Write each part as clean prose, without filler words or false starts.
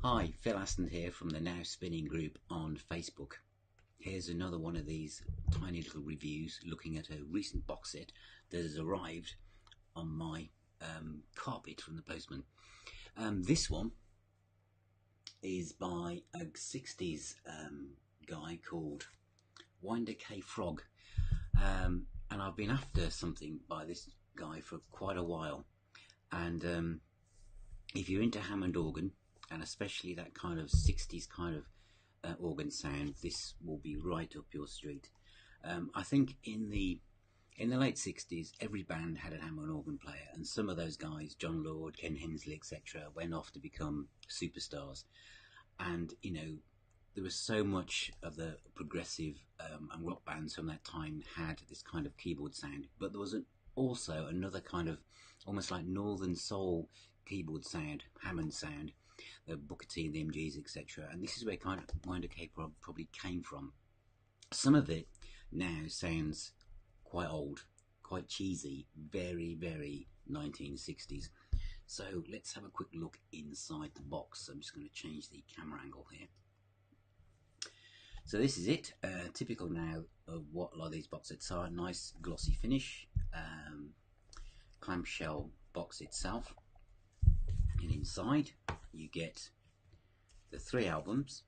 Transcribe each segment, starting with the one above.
Hi, Phil Aston here from the Now Spinning group on Facebook. Here's another one of these tiny little reviews looking at a recent box set that has arrived on my carpet from the postman. This one is by a 60s guy called Wynder Frog, and I've been after something by this guy for quite a while, and if you're into Hammond organ, and especially that kind of 60s kind of organ sound, this will be right up your street. I think in the late 60s, every band had a Hammond organ player, and some of those guys, John Lord, Ken Hensley, etc., went off to become superstars. And you know, there was so much of the progressive and rock bands from that time had this kind of keyboard sound, but there was also another kind of almost like northern soul keyboard sound, Hammond sound, the Booker T and the MGs, etc. And this is where kind of Wynder probably came from. Some of it now sounds quite old, quite cheesy, very, very 1960s. So let's have a quick look inside the box. I'm just going to change the camera angle here. So this is it, typical now of what a lot of these box sets are. Nice glossy finish, clamshell box itself, and inside you get the 3 albums.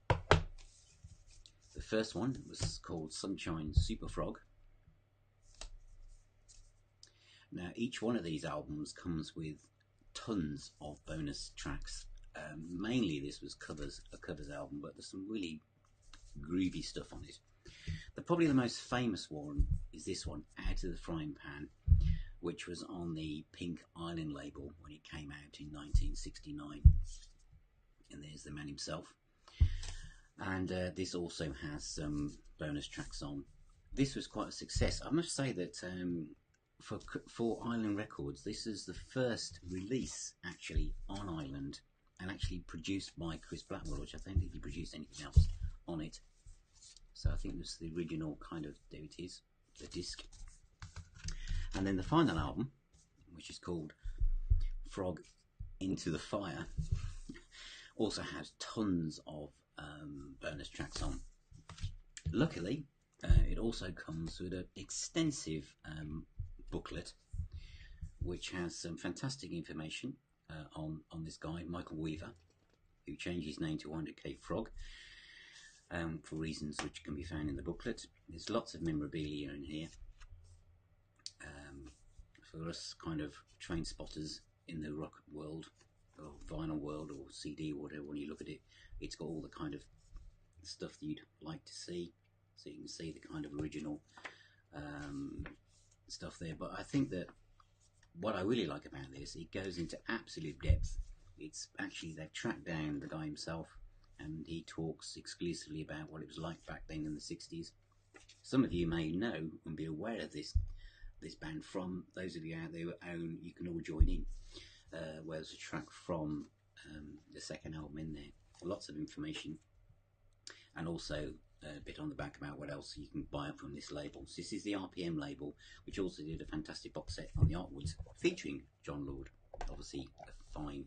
The first one was called Sunshine Super Frog. Now each one of these albums comes with tons of bonus tracks. Mainly this was a covers album, but there's some really groovy stuff on it. Probably the most famous one is this one, Out of the Frying Pan, which was on the Pink Island label when it came out in 1969. And there's the man himself. And this also has some bonus tracks on. This was quite a success. I must say that for Island Records, this is the first release actually on Island, and actually produced by Chris Blackwell, which I don't think he produced anything else on it. So I think this is the original kind of, there it is, the disc. And then the final album, which is called Frog Into the Fire, also has tons of bonus tracks on. Luckily, it also comes with an extensive booklet, which has some fantastic information on this guy, Michael Weaver, who changed his name to Wynder Frog for reasons which can be found in the booklet. There's lots of memorabilia in here. For us kind of train spotters in the rock world, or vinyl world, or CD, or whatever, when you look at it, it's got all the kind of stuff that you'd like to see. So you can see the kind of original stuff there. But I think that what I really like about this, it goes into absolute depth. It's actually, they've tracked down the guy himself, and he talks exclusively about what it was like back then in the 60s. Some of you may know and be aware of this band. From those of you out there who own, you can all join in, where there's a track from the second album in there. Lots of information, and also a bit on the back about what else you can buy from this label. So this is the RPM label, which also did a fantastic box set on the Artwoods featuring John Lord, obviously a fine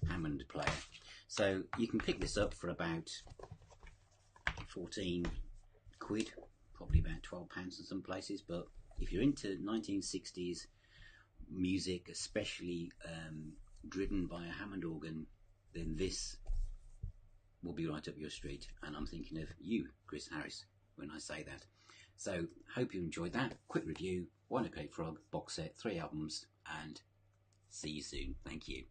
Hammond player. So you can pick this up for about 14 quid, probably about £12 in some places. But if you're into 1960s music, especially driven by a Hammond organ, then this will be right up your street. And I'm thinking of you, Chris Harris, when I say that. So hope you enjoyed that quick review. Wynder Frog box set, 3 albums, and see you soon. Thank you.